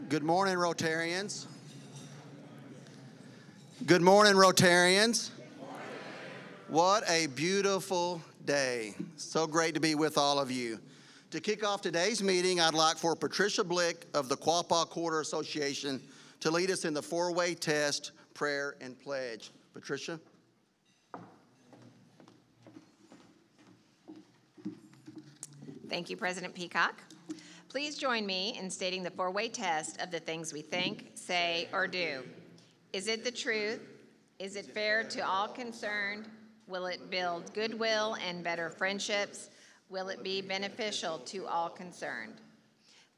Good morning, Rotarians. Good morning, Rotarians. What a beautiful day. So great to be with all of you. To kick off today's meeting, I'd like for Patricia Blick of the Quapaw Quarter Association to lead us in the four-way test, prayer, and pledge. Patricia? Thank you, President Peacock. Please join me in stating the four-way test of the things we think, say, or do. Is it the truth? Is it fair to all concerned? Will it build goodwill and better friendships? Will it be beneficial to all concerned?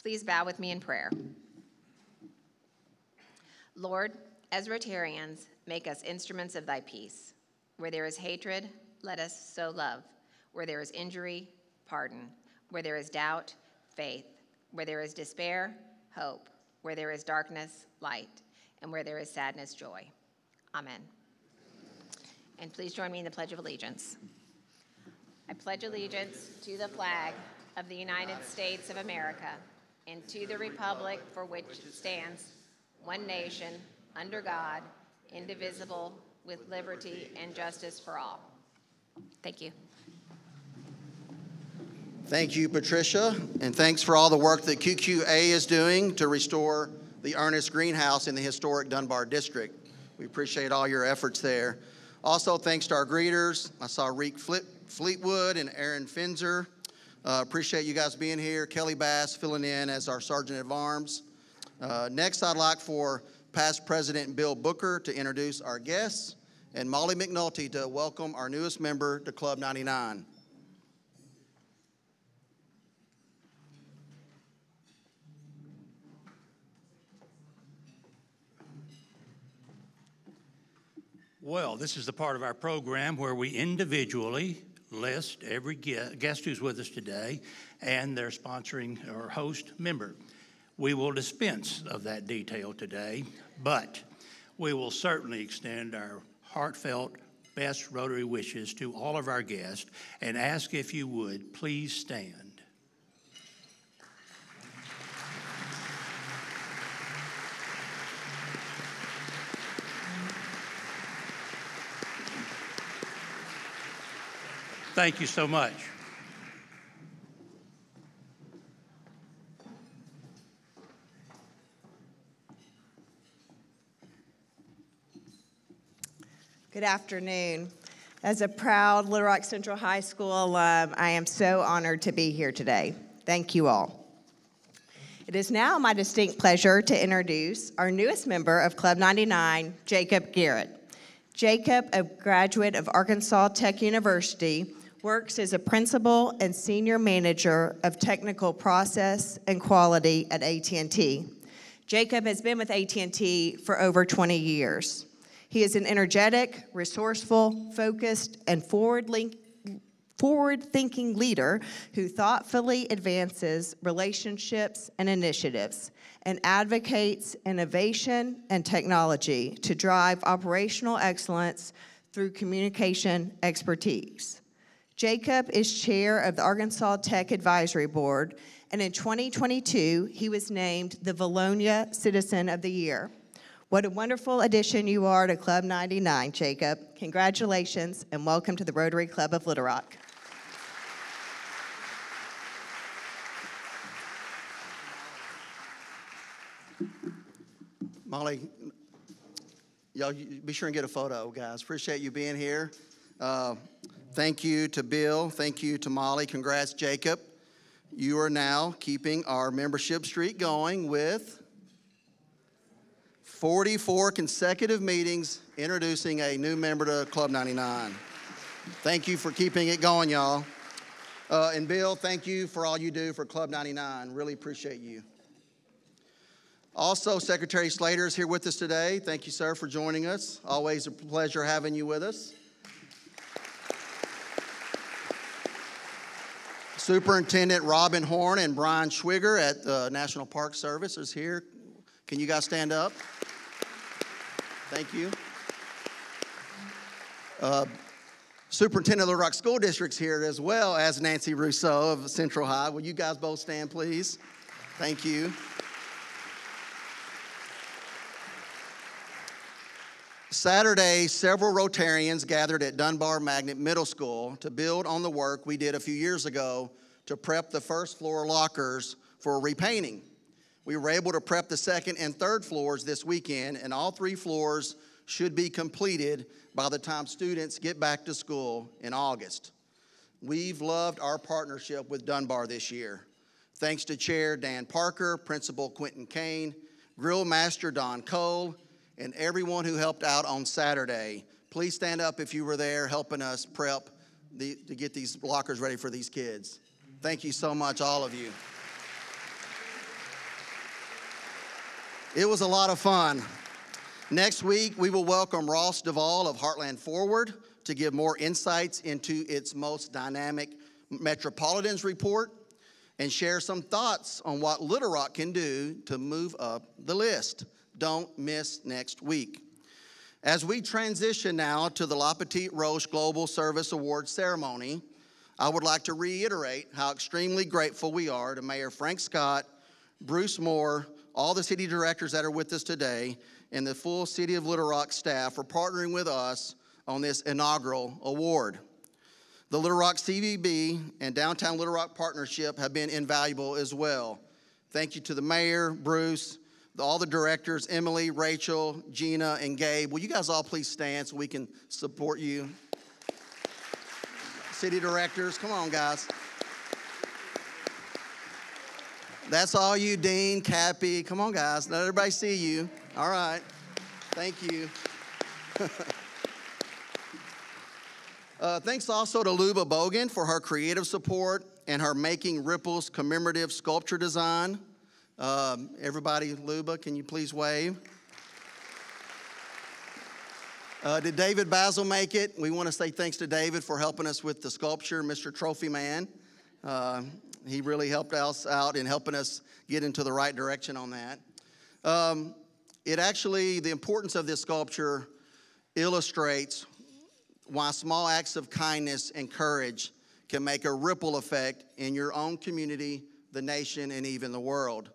Please bow with me in prayer. Lord, as Rotarians, make us instruments of thy peace. Where there is hatred, let us sow love. Where there is injury, pardon. Where there is doubt, faith. Where there is despair, hope. Where there is darkness, light. And where there is sadness, joy. Amen. And please join me in the Pledge of Allegiance. I pledge allegiance to the flag of the United States of America and to the republic for which it stands, one nation, under God, indivisible, with liberty and justice for all. Thank you. Thank you, Patricia, and thanks for all the work that QQA is doing to restore the Ernest Greenhouse in the historic Dunbar District. We appreciate all your efforts there. Also, thanks to our greeters. I saw Reek Fleetwood and Aaron Finzer. Appreciate you guys being here. Kelly Bass filling in as our Sergeant at Arms. Next, I'd like for past President Bill Booker to introduce our guests, and Molly McNulty to welcome our newest member to Club 99. Well, this is the part of our program where we individually list every guest who's with us today and their sponsoring or host member. We will dispense of that detail today, but we will certainly extend our heartfelt best Rotary wishes to all of our guests and ask if you would please stand. Thank you so much. Good afternoon. As a proud Little Rock Central High School alum, I am so honored to be here today. Thank you all. It is now my distinct pleasure to introduce our newest member of Club 99, Jacob Garrett. Jacob, a graduate of Arkansas Tech University, works as a principal and senior manager of technical process and quality at AT&T. Jacob has been with AT&T for over 20 years. He is an energetic, resourceful, focused, and forward-thinking leader who thoughtfully advances relationships and initiatives and advocates innovation and technology to drive operational excellence through communication expertise. Jacob is chair of the Arkansas Tech Advisory Board, and in 2022, he was named the Valonia Citizen of the Year. What a wonderful addition you are to Club 99, Jacob. Congratulations, and welcome to the Rotary Club of Little Rock. Molly, y'all be sure and get a photo, guys. Appreciate you being here. Thank you to Bill. Thank you to Molly. Congrats, Jacob. You are now keeping our membership streak going with 44 consecutive meetings introducing a new member to Club 99. Thank you for keeping it going, y'all. And Bill, thank you for all you do for Club 99. Really appreciate you. Also, Secretary Slater is here with us today. Thank you, sir, for joining us. Always a pleasure having you with us. Superintendent Robin Horn and Brian Schwigger at the National Park Service is here. Can you guys stand up? Thank you. Superintendent of the Little Rock School District's here, as well as Nancy Rousseau of Central High. Will you guys both stand, please? Thank you. Saturday, several Rotarians gathered at Dunbar Magnet Middle School to build on the work we did a few years ago to prep the first floor lockers for repainting. We were able to prep the second and third floors this weekend, and all 3 floors should be completed by the time students get back to school in August. We've loved our partnership with Dunbar this year. Thanks to Chair Dan Parker, Principal Quentin Kane, Grill Master Don Cole, and everyone who helped out on Saturday. Please stand up if you were there helping us prep to get these lockers ready for these kids. Thank you so much, all of you. It was a lot of fun. Next week, we will welcome Ross Duvall of Heartland Forward to give more insights into its most dynamic Metropolitans report and share some thoughts on what Little Rock can do to move up the list. Don't miss next week. As we transition now to the La Petite Roche Global Service Awards ceremony, I would like to reiterate how extremely grateful we are to Mayor Frank Scott, Bruce Moore, all the city directors that are with us today, and the full City of Little Rock staff for partnering with us on this inaugural award. The Little Rock CVB and Downtown Little Rock Partnership have been invaluable as well. Thank you to the mayor, Bruce, all the directors, Emily, Rachel, Gina, and Gabe. Will you guys all please stand so we can support you? City directors, come on, guys. That's all you, Dean, Cappy. Come on, guys. Let everybody see you. All right. Thank you. Thanks also to Luba Bogan for her creative support and her Making Ripples commemorative sculpture design. Everybody, Luba, can you please wave? Did David Basil make it? We want to say thanks to David for helping us with the sculpture, Mr. Trophy Man. He really helped us out in helping us get into the right direction on that. The importance of this sculpture illustrates why small acts of kindness and courage can make a ripple effect in your own community, the nation, and even the world.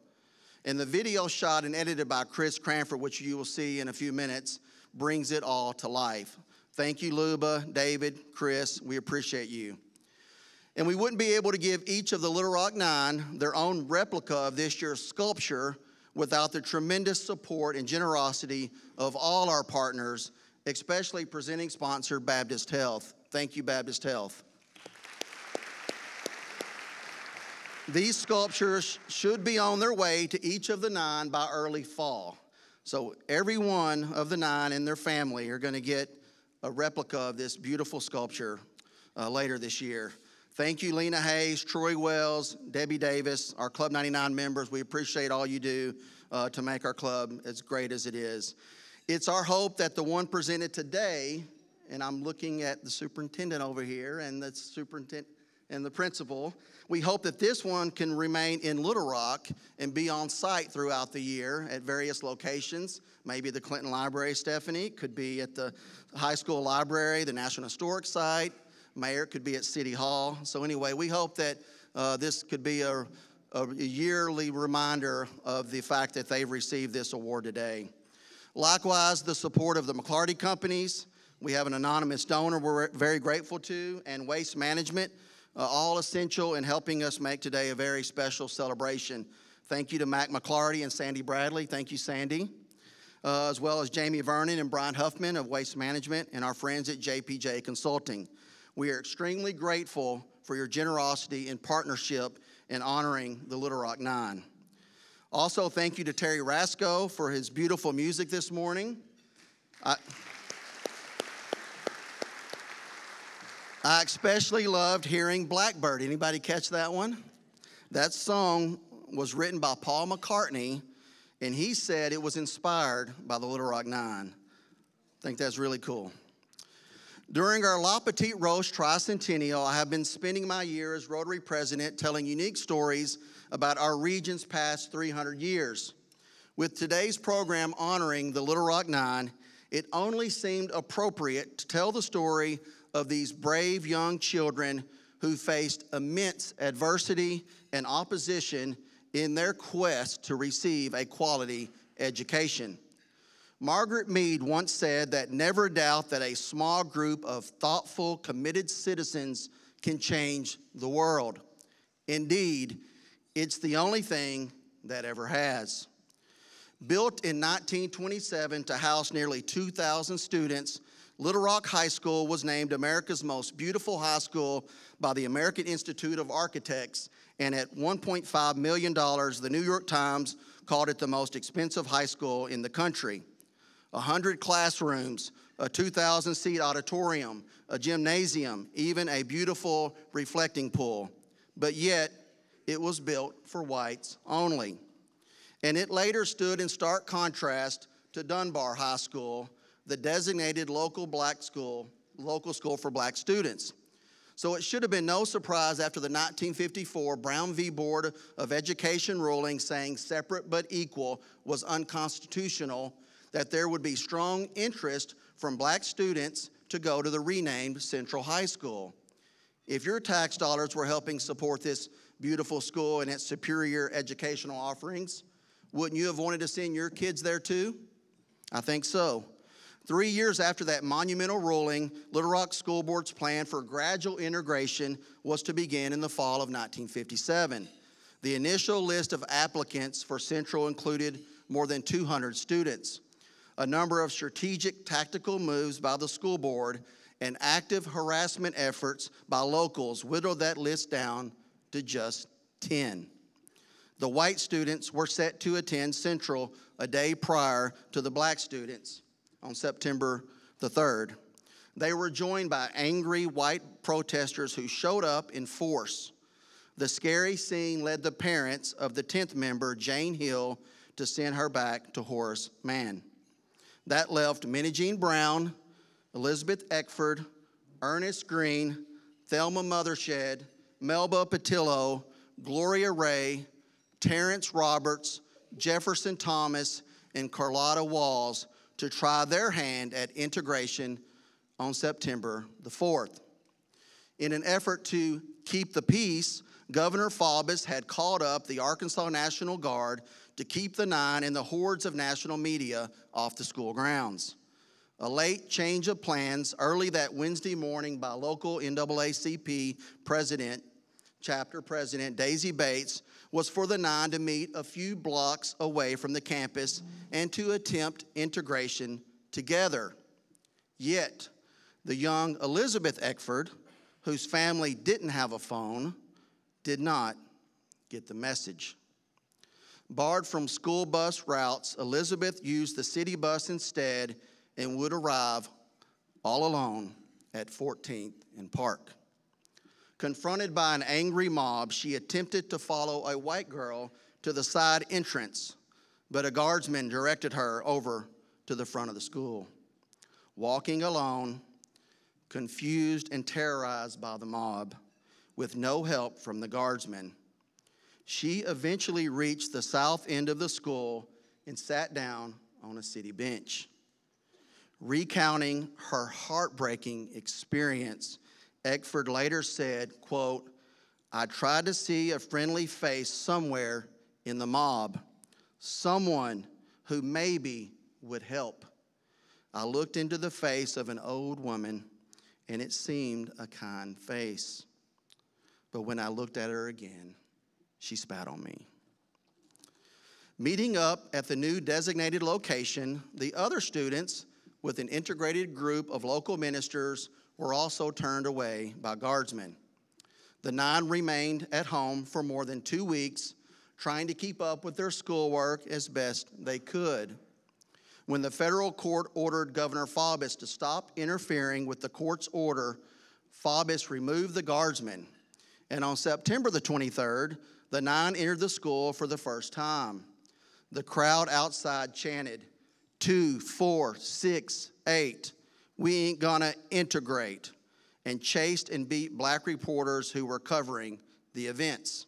And the video shot and edited by Chris Cranford, which you will see in a few minutes, brings it all to life. Thank you, Luba, David, Chris. We appreciate you. And we wouldn't be able to give each of the Little Rock Nine their own replica of this year's sculpture without the tremendous support and generosity of all our partners, especially presenting sponsor Baptist Health. Thank you, Baptist Health. These sculptures should be on their way to each of the 9 by early fall. So every one of the 9 and their family are going to get a replica of this beautiful sculpture later this year. Thank you, Lena Hayes, Troy Wells, Debbie Davis, our Club 99 members. We appreciate all you do to make our club as great as it is. It's our hope that the one presented today, and I'm looking at the superintendent over here and the superintendent and the principal, we hope that this one can remain in Little Rock and be on site throughout the year at various locations. Maybe the Clinton Library, Stephanie, could be at the high school library, the National Historic Site. Mayor could be at City Hall. So anyway, we hope that this could be a yearly reminder of the fact that they've received this award today. Likewise, the support of the McClarty companies. We have an anonymous donor we're very grateful to, and Waste Management, all essential in helping us make today a very special celebration. Thank you to Mac McClarty and Sandy Bradley. Thank you, Sandy. As well as Jamie Vernon and Brian Huffman of Waste Management and our friends at JPJ Consulting. We are extremely grateful for your generosity and partnership in honoring the Little Rock Nine. Also, thank you to Terry Rasco for his beautiful music this morning. I especially loved hearing Blackbird. Anybody catch that one? That song was written by Paul McCartney, and he said it was inspired by the Little Rock Nine. I think that's really cool. During our La Petite Roche Tricentennial, I have been spending my year as Rotary President telling unique stories about our region's past 300 years. With today's program honoring the Little Rock Nine, it only seemed appropriate to tell the story of these brave young children who faced immense adversity and opposition in their quest to receive a quality education. Margaret Mead once said that never doubt that a small group of thoughtful, committed citizens can change the world. Indeed, it's the only thing that ever has. Built in 1927 to house nearly 2,000 students, Little Rock High School was named America's most beautiful high school by the American Institute of Architects, and at $1.5 million, the New York Times called it the most expensive high school in the country. 100 classrooms, a 2,000-seat auditorium, a gymnasium, even a beautiful reflecting pool. But yet, it was built for whites only. And it later stood in stark contrast to Dunbar High School, the designated local school for black students. So it should have been no surprise after the 1954 Brown v. Board of Education ruling saying separate but equal was unconstitutional that there would be strong interest from black students to go to the renamed Central High School. If your tax dollars were helping support this beautiful school and its superior educational offerings, wouldn't you have wanted to send your kids there too? I think so. 3 years after that monumental ruling, Little Rock School Board's plan for gradual integration was to begin in the fall of 1957. The initial list of applicants for Central included more than 200 students. A number of strategic tactical moves by the school board and active harassment efforts by locals whittled that list down to just 10. The white students were set to attend Central a day prior to the black students on September the 3rd. They were joined by angry white protesters who showed up in force. The scary scene led the parents of the 10th member, Jane Hill, to send her back to Horace Mann. That left Minnie Jean Brown, Elizabeth Eckford, Ernest Green, Thelma Mothershed, Melba Patillo, Gloria Ray, Terrence Roberts, Jefferson Thomas, and Carlotta Walls to try their hand at integration on September the 4th. In an effort to keep the peace, Governor Faubus had called up the Arkansas National Guard to keep the Nine and the hordes of national media off the school grounds. A late change of plans early that Wednesday morning by local NAACP chapter president Daisy Bates was for the Nine to meet a few blocks away from the campus and to attempt integration together. Yet, the young Elizabeth Eckford, whose family didn't have a phone, did not get the message. Barred from school bus routes, Elizabeth used the city bus instead and would arrive all alone at 14th and Park. Confronted by an angry mob, she attempted to follow a white girl to the side entrance, but a guardsman directed her over to the front of the school. Walking alone, confused and terrorized by the mob, with no help from the guardsmen, she eventually reached the south end of the school and sat down on a city bench. Recounting her heartbreaking experience, Eckford later said, quote, "I tried to see a friendly face somewhere in the mob, someone who maybe would help. I looked into the face of an old woman, and it seemed a kind face. But when I looked at her again, she spat on me." Meeting up at the new designated location, the other students, with an integrated group of local ministers, were also turned away by guardsmen. The Nine remained at home for more than 2 weeks, trying to keep up with their schoolwork as best they could. When the federal court ordered Governor Faubus to stop interfering with the court's order, Faubus removed the guardsmen. And on September the 23rd, the Nine entered the school for the first time. The crowd outside chanted, 2, 4, 6, 8, we ain't gonna integrate, and chased and beat black reporters who were covering the events.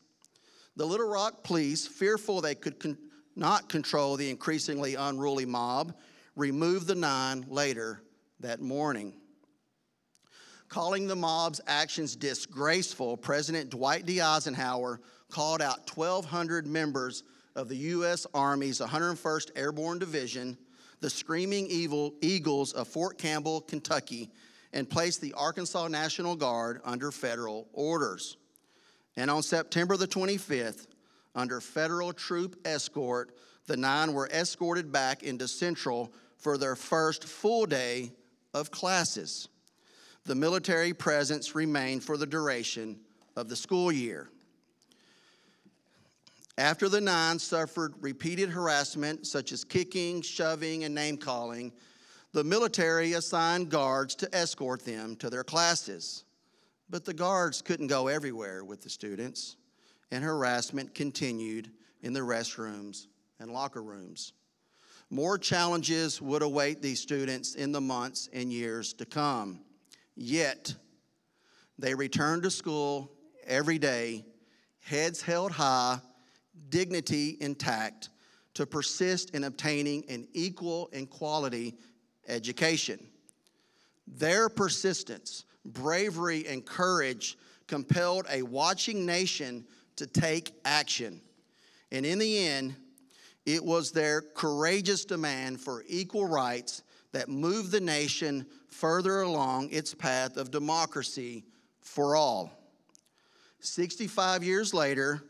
The Little Rock police, fearful they could not control the increasingly unruly mob, removed the Nine later that morning. Calling the mob's actions disgraceful, President Dwight D. Eisenhower called out 1,200 members of the U.S. Army's 101st Airborne Division, the Screaming Eagles of Fort Campbell, Kentucky, and placed the Arkansas National Guard under federal orders. And on September the 25th, under federal troop escort, the 9 were escorted back into Central for their first full day of classes. The military presence remained for the duration of the school year. After the 9 suffered repeated harassment, such as kicking, shoving, and name-calling, the military assigned guards to escort them to their classes. But the guards couldn't go everywhere with the students, and harassment continued in the restrooms and locker rooms. More challenges would await these students in the months and years to come. Yet, they returned to school every day, heads held high, dignity intact, to persist in obtaining an equal and quality education. Their persistence, bravery, and courage compelled a watching nation to take action. And in the end, it was their courageous demand for equal rights that moved the nation further along its path of democracy for all. 65 years later,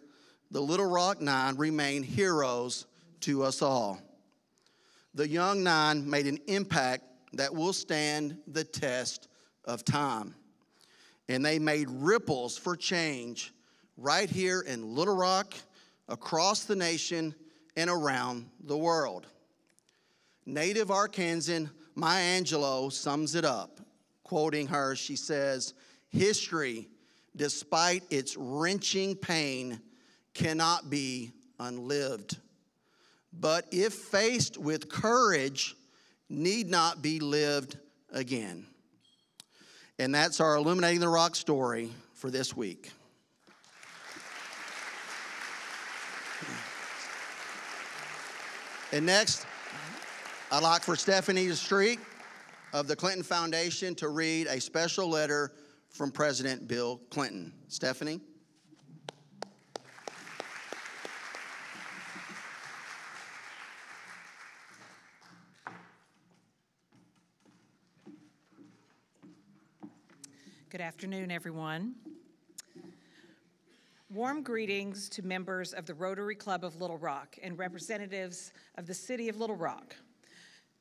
the Little Rock 9 remain heroes to us all. The young 9 made an impact that will stand the test of time. And they made ripples for change right here in Little Rock, across the nation, and around the world. Native Arkansan Maya Angelou sums it up. Quoting her, she says, "History, despite its wrenching pain, cannot be unlived. But if faced with courage, need not be lived again." And that's our Illuminating the Rock story for this week. And next, I'd like for Stephanie Street of the Clinton Foundation to read a special letter from President Bill Clinton. Stephanie? Good afternoon, everyone. Warm greetings to members of the Rotary Club of Little Rock and representatives of the City of Little Rock.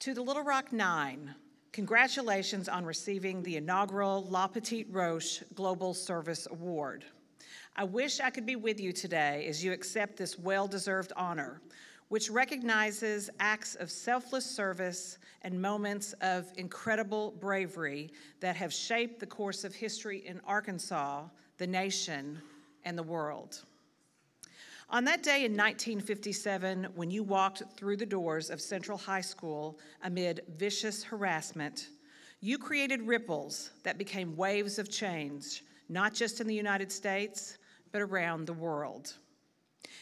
To the Little Rock 9, congratulations on receiving the inaugural La Petite Roche Global Service Award. I wish I could be with you today as you accept this well-deserved honor, which recognizes acts of selfless service and moments of incredible bravery that have shaped the course of history in Arkansas, the nation, and the world. On that day in 1957, when you walked through the doors of Central High School amid vicious harassment, you created ripples that became waves of change, not just in the United States, but around the world.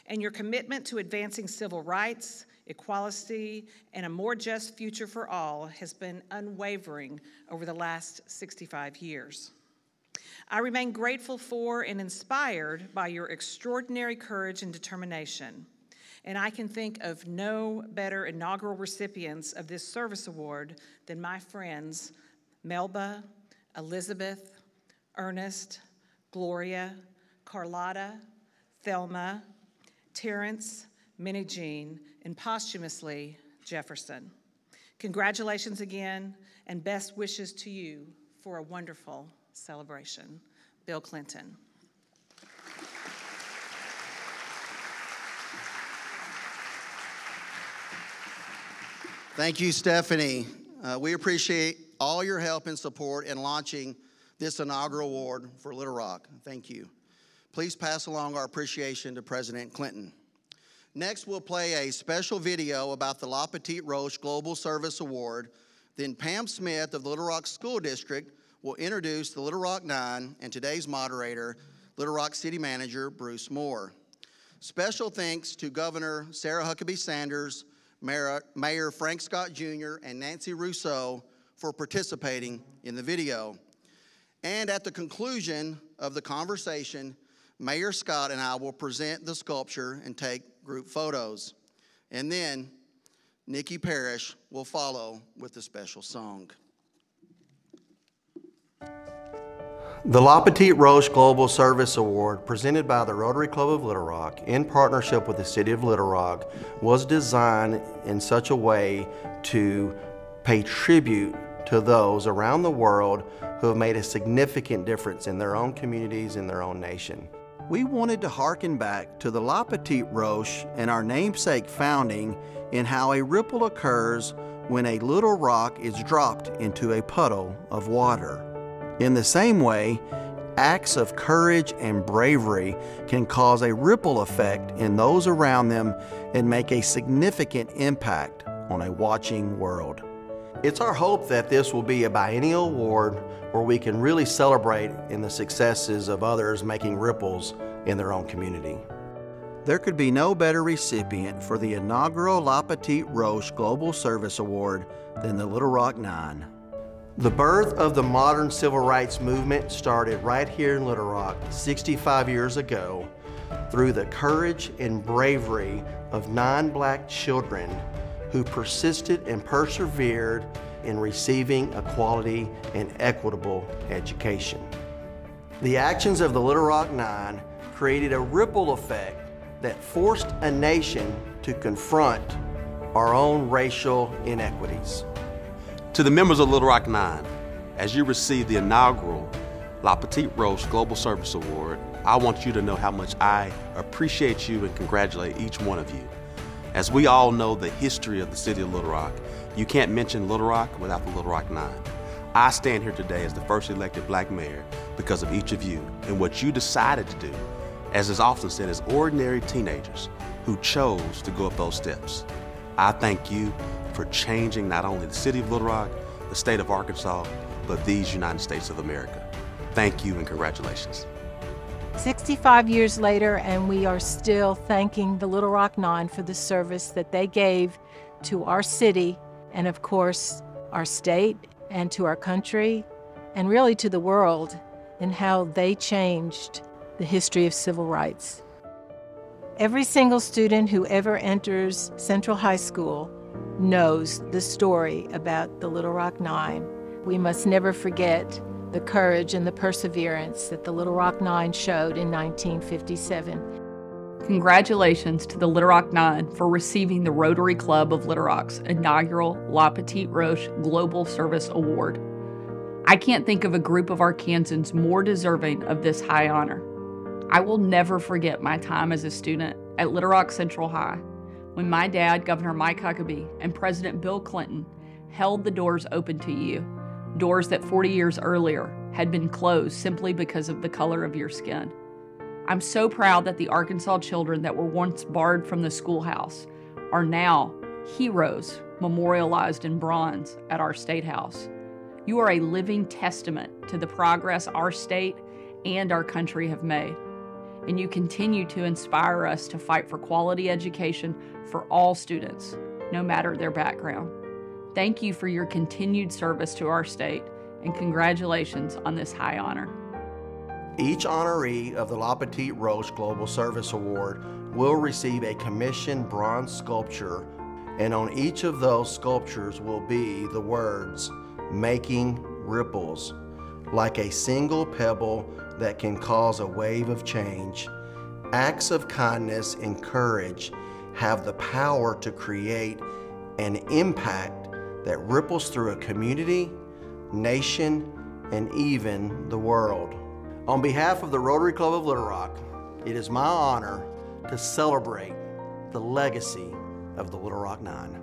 And your commitment to advancing civil rights, equality, and a more just future for all has been unwavering over the last 65 years. I remain grateful for and inspired by your extraordinary courage and determination. And I can think of no better inaugural recipients of this service award than my friends Melba, Elizabeth, Ernest, Gloria, Carlotta, Thelma, Terrence, Minnie Jean, and posthumously, Jefferson. Congratulations again, and best wishes to you for a wonderful celebration. Bill Clinton. Thank you, Stephanie. We appreciate all your help and support in launching this inaugural award for Little Rock. Thank you. Please pass along our appreciation to President Clinton. Next, we'll play a special video about the La Petite Roche Global Service Award. Then Pam Smith of the Little Rock School District will introduce the Little Rock 9 and today's moderator, Little Rock City Manager Bruce Moore. Special thanks to Governor Sarah Huckabee Sanders, Mayor Frank Scott Jr., and Nancy Rousseau for participating in the video. And at the conclusion of the conversation, Mayor Scott and I will present the sculpture and take group photos. And then Nikki Parrish will follow with a special song. The La Petite Roche Global Service Award, presented by the Rotary Club of Little Rock in partnership with the City of Little Rock, was designed in such a way to pay tribute to those around the world who have made a significant difference in their own communities and their own nation. We wanted to hearken back to the La Petite Roche and our namesake founding in how a ripple occurs when a little rock is dropped into a puddle of water. In the same way, acts of courage and bravery can cause a ripple effect in those around them and make a significant impact on a watching world. It's our hope that this will be a biennial award where we can really celebrate in the successes of others making ripples in their own community. There could be no better recipient for the inaugural La Petite Roche Global Service Award than the Little Rock Nine. The birth of the modern civil rights movement started right here in Little Rock 65 years ago through the courage and bravery of 9 black children who persisted and persevered in receiving a quality and equitable education. The actions of the Little Rock Nine created a ripple effect that forced a nation to confront our own racial inequities. To the members of Little Rock Nine, as you receive the inaugural La Petite Roche Global Service Award, I want you to know how much I appreciate you and congratulate each one of you. As we all know the history of the city of Little Rock, you can't mention Little Rock without the Little Rock Nine. I stand here today as the first elected black mayor because of each of you and what you decided to do, as is often said, as ordinary teenagers who chose to go up those steps. I thank you for changing not only the city of Little Rock, the state of Arkansas, but these United States of America. Thank you and congratulations. 65 years later, and we are still thanking the Little Rock Nine for the service that they gave to our city and, of course, our state and to our country and really to the world in how they changed the history of civil rights. Every single student who ever enters Central High School knows the story about the Little Rock Nine. We must never forget the courage and the perseverance that the Little Rock Nine showed in 1957. Congratulations to the Little Rock Nine for receiving the Rotary Club of Little Rock's inaugural La Petite Roche Global Service Award. I can't think of a group of Arkansans more deserving of this high honor. I will never forget my time as a student at Little Rock Central High when my dad, Governor Mike Huckabee, and President Bill Clinton held the doors open to you, doors that 40 years earlier had been closed simply because of the color of your skin. I'm so proud that the Arkansas children that were once barred from the schoolhouse are now heroes memorialized in bronze at our State House. You are a living testament to the progress our state and our country have made, and you continue to inspire us to fight for quality education for all students, no matter their background. Thank you for your continued service to our state, and congratulations on this high honor. Each honoree of the La Petite Roche Global Service Award will receive a commissioned bronze sculpture, and on each of those sculptures will be the words, "Making ripples," like a single pebble that can cause a wave of change. Acts of kindness and courage have the power to create an impact that ripples through a community, nation, and even the world. On behalf of the Rotary Club of Little Rock, it is my honor to celebrate the legacy of the Little Rock Nine.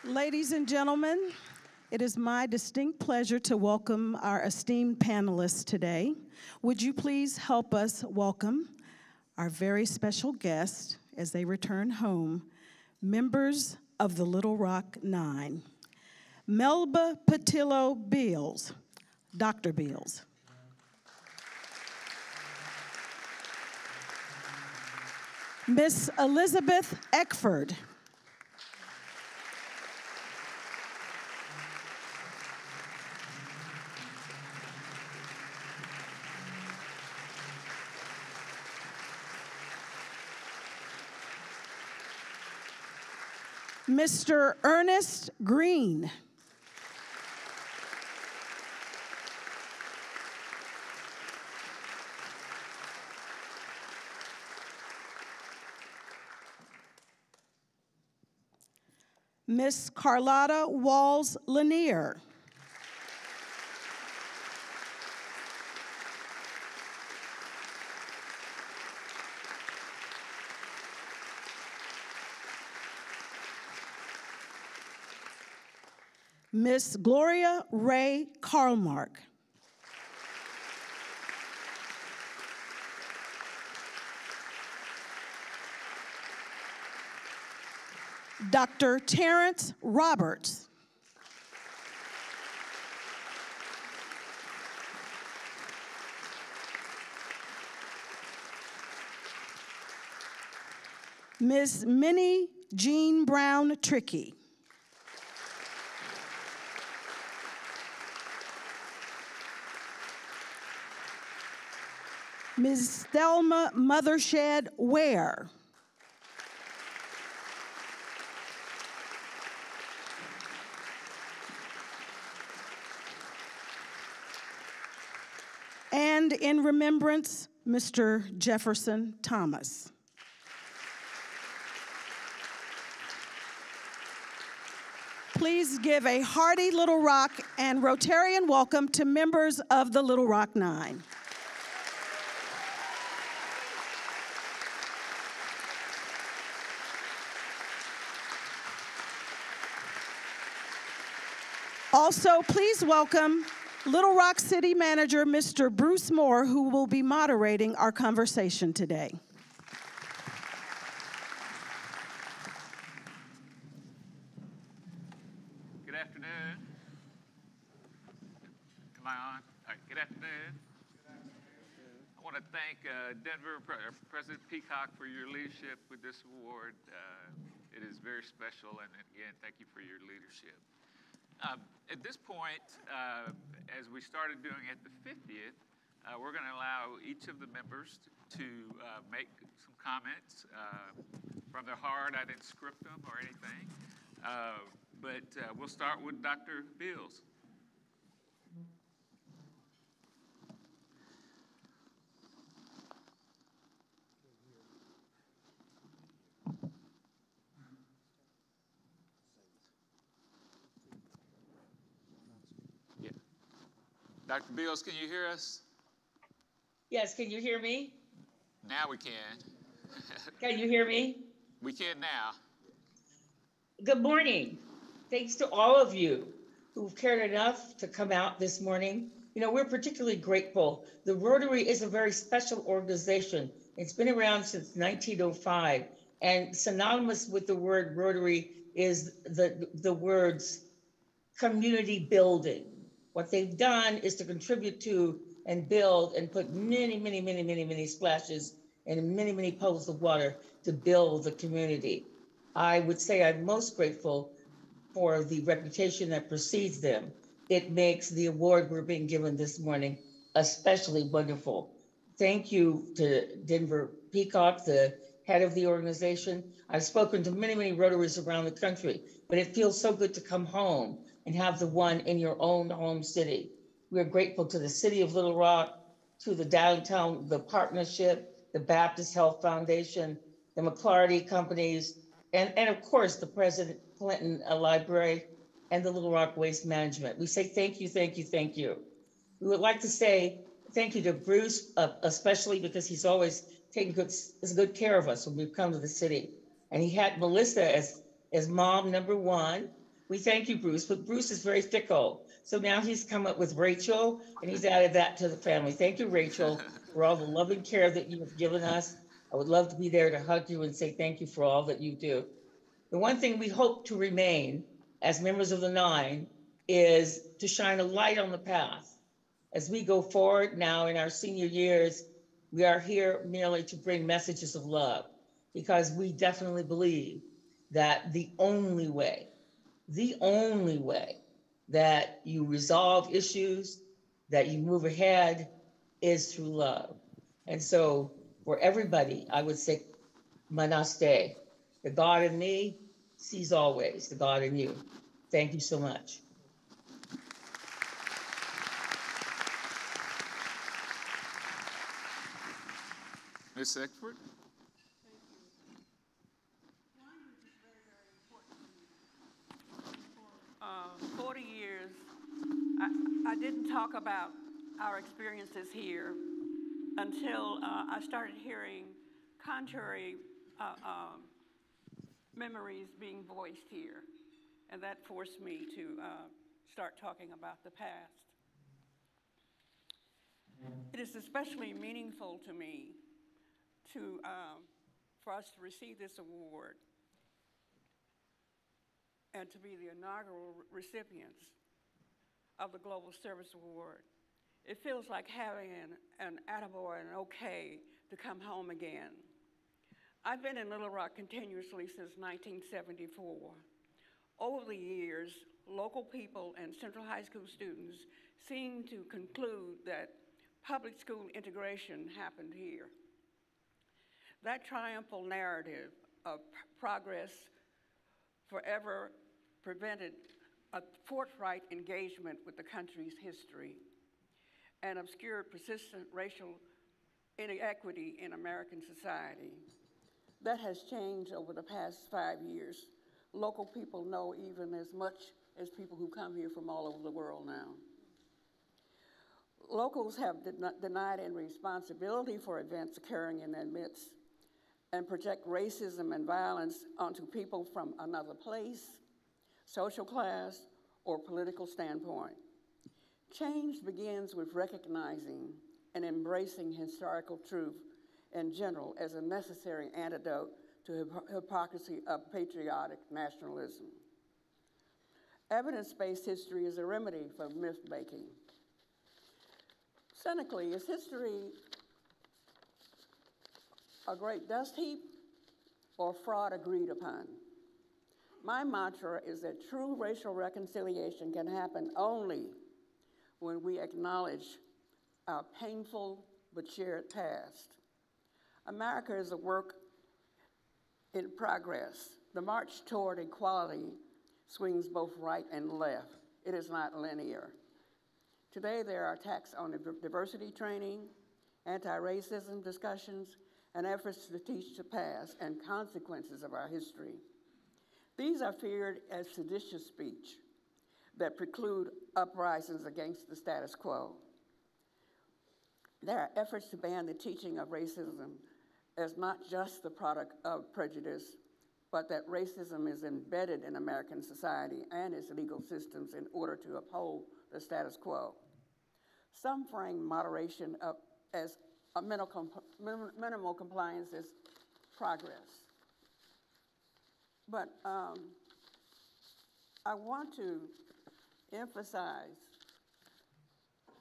Ladies and gentlemen, it is my distinct pleasure to welcome our esteemed panelists today. Would you please help us welcome our very special guests as they return home, members of the Little Rock Nine. Melba Patillo Beals, Dr. Beals. Miss Elizabeth Eckford. Mr. Ernest Green. Miss Carlotta Walls Lanier. Miss Gloria Ray Karlmark. Dr. Terrence Roberts. Ms. Minnie Jean Brown Trickey. Ms. Thelma Mothershed Ware. And in remembrance, Mr. Jefferson Thomas. Please give a hearty Little Rock and Rotarian welcome to members of the Little Rock Nine. Also, please welcome Little Rock City Manager, Mr. Bruce Moore, who will be moderating our conversation today. Good afternoon. Am I on? All right, good afternoon. I want to thank President Peacock for your leadership with this award. It is very special, and again, thank you for your leadership. At this point, as we started doing at the 50th, we're going to allow each of the members to make some comments from their heart. I didn't script them or anything, but we'll start with Dr. Beals. Dr. Beals, can you hear us? Yes, can you hear me? Now we can. Can you hear me? We can now. Good morning. Thanks to all of you who've cared enough to come out this morning. You know, we're particularly grateful. The Rotary is a very special organization. It's been around since 1905, and synonymous with the word Rotary is the words community building. What they've done is to contribute to and build and put many splashes and many puddles of water to build the community. I would say I'm most grateful for the reputation that precedes them. It makes the award we're being given this morning especially wonderful. Thank you to Denver Peacock, the head of the organization. I've spoken to many Rotaries around the country, but it feels so good to come home and have the one in your own home city. We're grateful to the City of Little Rock, to the downtown, the partnership, the Baptist Health Foundation, the McClarty companies, and of course, the President Clinton Library and the Little Rock Waste Management. We say thank you. We would like to say thank you to Bruce, especially because he's always taken good care of us when we've come to the city. And he had Melissa as mom number one. We thank you, Bruce, but Bruce is very fickle. So now he's come up with Rachel, and he's added that to the family. Thank you, Rachel, for all the loving care that you have given us. I would love to be there to hug you and say thank you for all that you do. The one thing we hope to remain as members of the Nine is to shine a light on the path. As we go forward now in our senior years, we are here merely to bring messages of love, because we definitely believe that the only way that you resolve issues, that you move ahead, is through love. And so for everybody, I would say, Manaste, the God in me sees always the God in you. Thank you so much. Ms. Eckford? 40 years, I didn't talk about our experiences here until I started hearing contrary memories being voiced here. And that forced me to start talking about the past. It is especially meaningful to me for us to receive this award and to be the inaugural recipients of the Global Service Award. It feels like having an attaboy and an okay to come home again. I've been in Little Rock continuously since 1974. Over the years, local people and Central High School students seem to conclude that public school integration happened here. That triumphal narrative of progress forever prevented a forthright engagement with the country's history and obscured persistent racial inequity in American society. That has changed over the past 5 years. Local people know even as much as people who come here from all over the world now. Locals have denied any responsibility for events occurring in their midst and project racism and violence onto people from another place, social class, or political standpoint. Change begins with recognizing and embracing historical truth in general as a necessary antidote to hypocrisy of patriotic nationalism. Evidence-based history is a remedy for myth-making. Cynically, is history a great dust heap or fraud agreed upon? My mantra is that true racial reconciliation can happen only when we acknowledge our painful but shared past. America is a work in progress. The march toward equality swings both right and left. It is not linear. Today, there are attacks on diversity training, anti-racism discussions, and efforts to teach the past and consequences of our history. These are feared as seditious speech that preclude uprisings against the status quo. There are efforts to ban the teaching of racism as not just the product of prejudice, but that racism is embedded in American society and its legal systems in order to uphold the status quo. Some frame moderation as a minimal compliance as progress. But I want to emphasize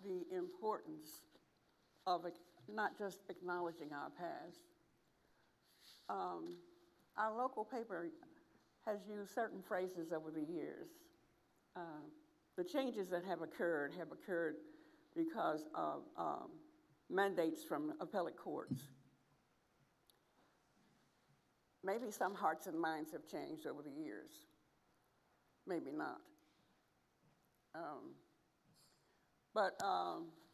the importance of not just acknowledging our past. Our local paper has used certain phrases over the years. The changes that have occurred because of mandates from appellate courts. Maybe some hearts and minds have changed over the years. Maybe not. But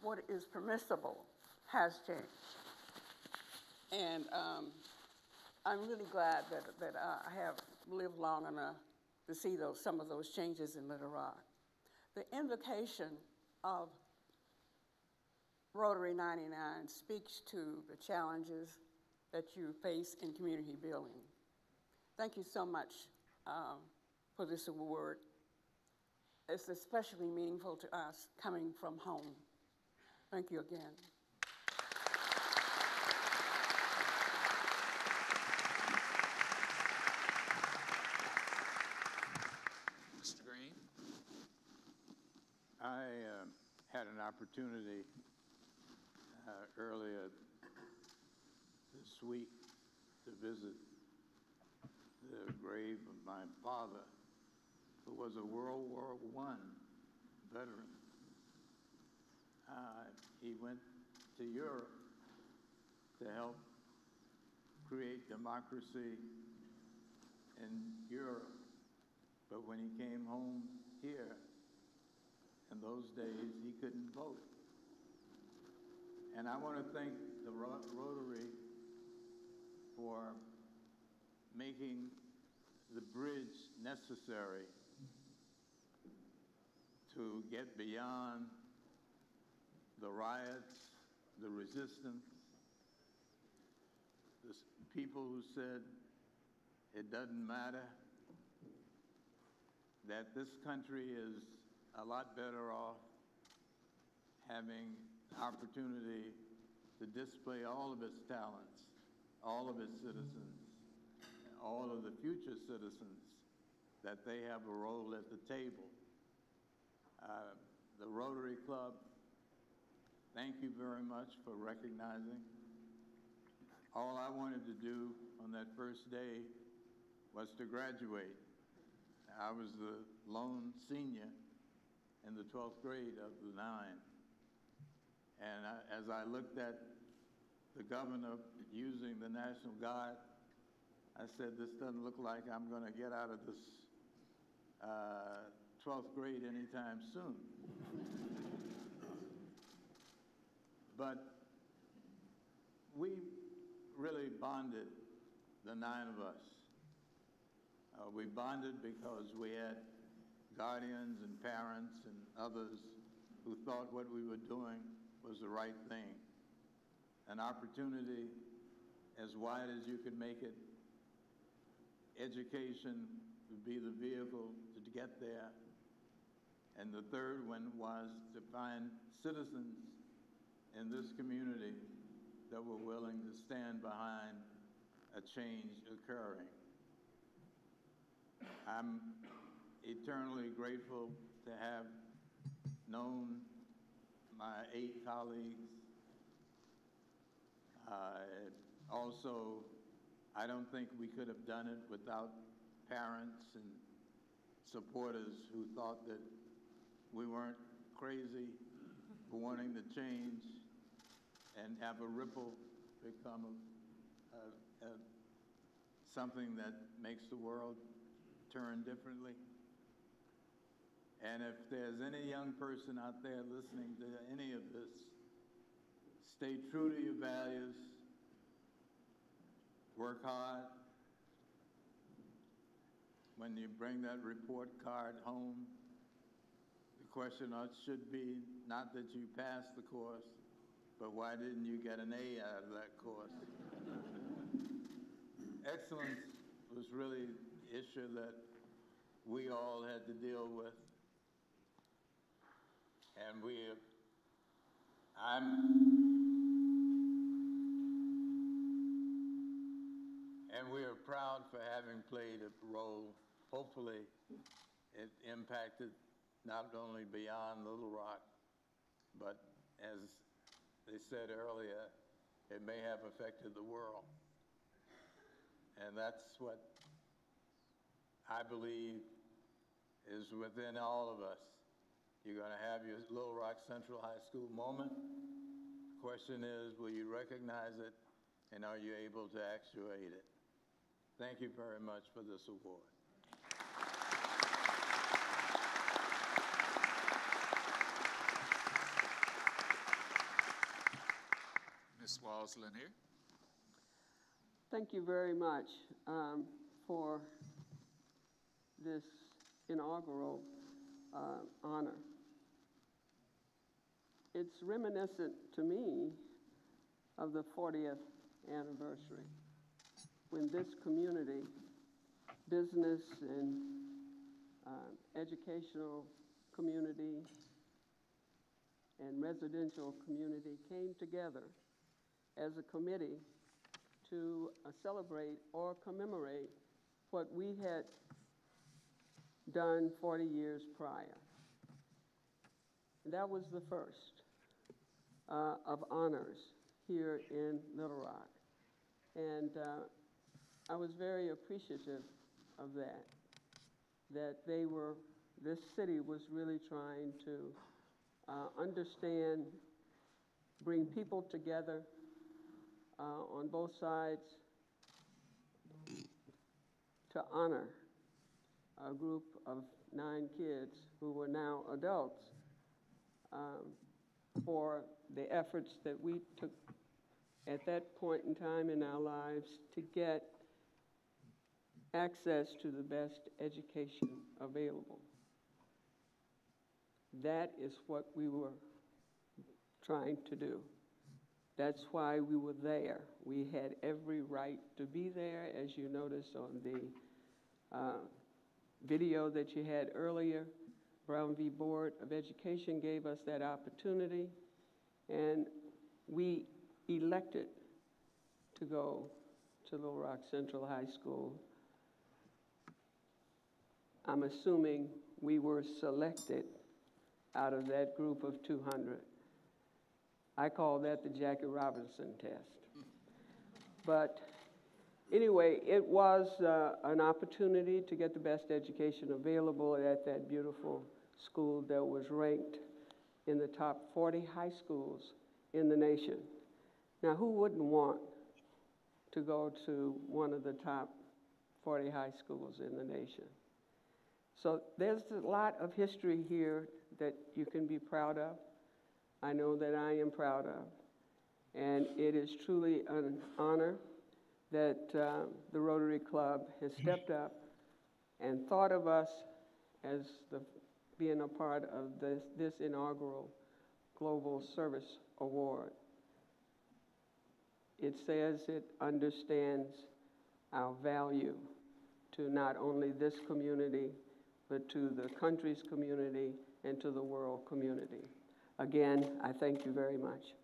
what is permissible has changed. And I'm really glad that I have lived long enough to see some of those changes in Little Rock. The invocation of Rotary 99 speaks to the challenges that you face in community building. Thank you so much for this award. It's especially meaningful to us coming from home. Thank you again. Mr. Green? I had an opportunity earlier this week to visit the grave of my father, who was a World War I veteran. He went to Europe to help create democracy in Europe. But when he came home here, in those days, he couldn't vote. And I want to thank the Rotary for making the bridge necessary to get beyond the riots, the resistance, the people who said it doesn't matter, that this country is a lot better off having opportunity to display all of its talents, all of its citizens, all of the future citizens, that they have a role at the table. The Rotary Club, thank you very much for recognizing. All I wanted to do on that first day was to graduate. I was the lone senior in the 12th grade of the 9. And as I looked at the governor using the National Guard, I said, this doesn't look like I'm going to get out of this 12th grade anytime soon. But we really bonded, the 9 of us. We bonded because we had guardians and parents and others who thought what we were doing was the right thing. An opportunity as wide as you could make it. Education would be the vehicle to get there. And the third one was to find citizens in this community that were willing to stand behind a change occurring. I'm eternally grateful to have known my 8 colleagues. Also, I don't think we could have done it without parents and supporters who thought that we weren't crazy for wanting to change and have a ripple become something that makes the world turn differently. And if there's any young person out there listening to any of this, stay true to your values, work hard. When you bring that report card home, the question should be not that you passed the course, but why didn't you get an A out of that course? Excellence was really the issue that we all had to deal with. And we are proud for having played a role. Hopefully, it impacted not only beyond Little Rock, but as they said earlier, it may have affected the world. And that's what I believe is within all of us. You're going to have your Little Rock Central High School moment. The question is, will you recognize it, and are you able to actuate it? Thank you very much for this award. Ms. Walsland here. Thank you very much for this inaugural honor. It's reminiscent to me of the 40th anniversary, when this community, business and educational community and residential community came together as a committee to celebrate or commemorate what we had done 40 years prior. And that was the first of honors here in Little Rock. And I was very appreciative of that this city was really trying to understand, bring people together on both sides, to honor a group of 9 kids who were now adults for the efforts that we took at that point in time in our lives to get access to the best education available. That is what we were trying to do. That's why we were there. We had every right to be there, as you noticed on the video that you had earlier. Brown v. Board of Education gave us that opportunity, and we elected to go to Little Rock Central High School. I'm assuming we were selected out of that group of 200. I call that the Jackie Robinson test. But anyway, it was an opportunity to get the best education available at that beautiful school that was ranked in the top 40 high schools in the nation. Now, who wouldn't want to go to one of the top 40 high schools in the nation? So there's a lot of history here that you can be proud of. I know that I am proud of. And it is truly an honor that the Rotary Club has stepped up and thought of us as being a part of this inaugural Global Service Award. It says it understands our value to not only this community, but to the country's community and to the world community. Again, I thank you very much.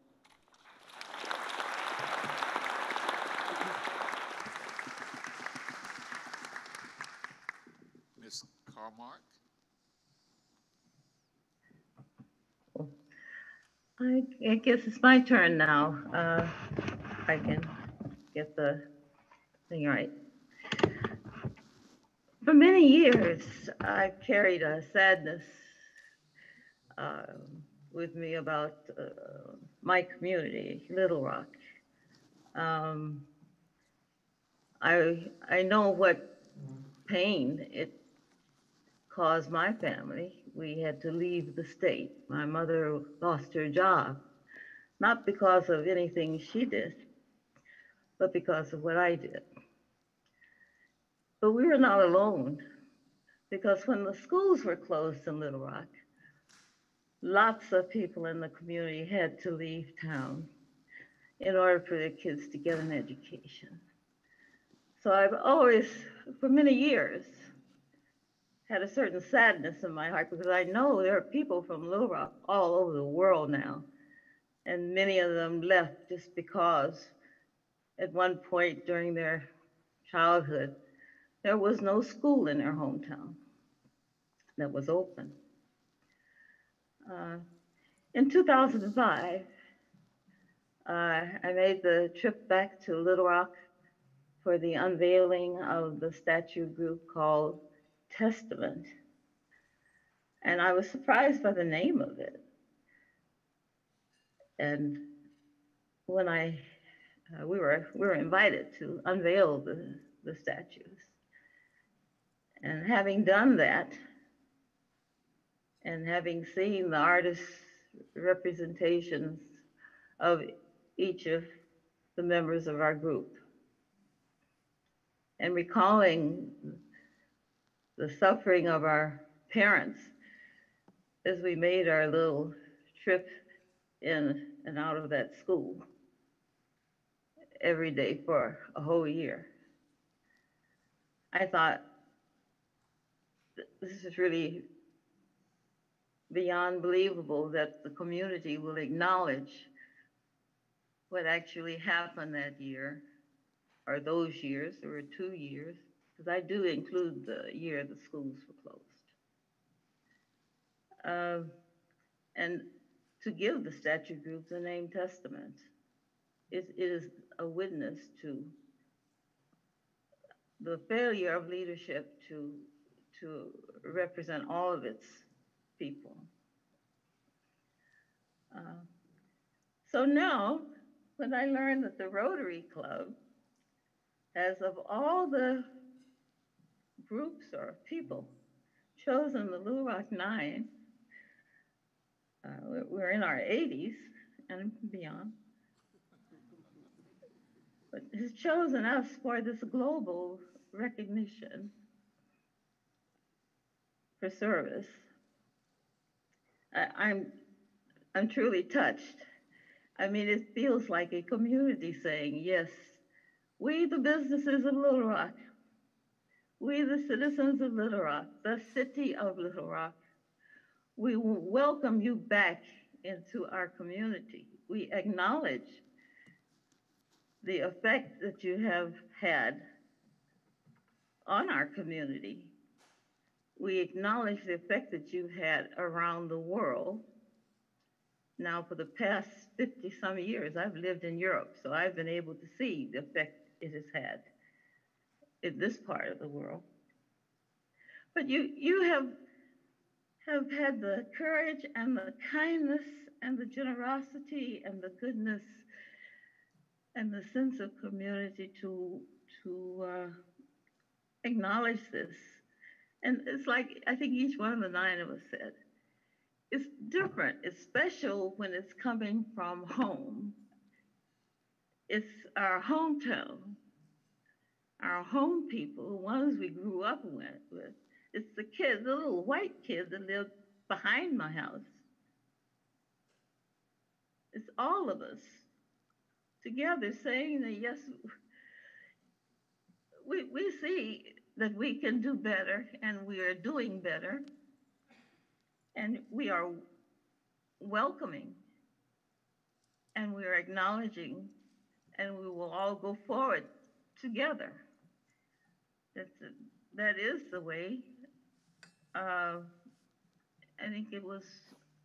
Ms. Carmark? I guess it's my turn now. If I can get the thing right. For many years, I've carried a sadness with me about my community, Little Rock. I know what pain it caused my family. We had to leave the state. My mother lost her job, not because of anything she did, but because of what I did. But we were not alone, because when the schools were closed in Little Rock, lots of people in the community had to leave town in order for their kids to get an education. So I've always, for many years, had a certain sadness in my heart, because I know there are people from Little Rock all over the world now, and many of them left just because at one point during their childhood, there was no school in their hometown that was open. In 2005, I made the trip back to Little Rock for the unveiling of the statue group called Testament. And I was surprised by the name of it. And when we were invited to unveil the statues. And having done that, and having seen the artists' representations of each of the members of our group, and recalling the suffering of our parents as we made our little trip in and out of that school every day for a whole year, I thought, this is really beyond believable that the community will acknowledge what actually happened that year, or those years. There were 2 years, because I do include the year the schools were closed. And to give the statue group the name Testament, it is a witness to the failure of leadership to represent all of its people. So now, when I learned that the Rotary Club has, of all the groups or people chosen the Little Rock Nine. We're in our 80s and beyond, but has chosen us for this global recognition for service. I'm truly touched. I mean, it feels like a community saying, yes, we the businesses of Little Rock, we the citizens of Little Rock, the city of Little Rock, we welcome you back into our community. We acknowledge the effect that you have had on our community. We acknowledge the effect that you've had around the world. Now, for the past 50 some years, I've lived in Europe, so I've been able to see the effect it has had in this part of the world. But you have had the courage and the kindness and the generosity and the goodness and the sense of community to acknowledge this. And it's like, I think each one of the 9 of us said, it's different. It's special when it's coming from home. It's our hometown, our home people, the ones we grew up with. It's the kids, the little white kids that live behind my house. It's all of us together saying that, yes, we see that we can do better and we are doing better. And we are welcoming and we are acknowledging, and we will all go forward together. That is the way. I think it was,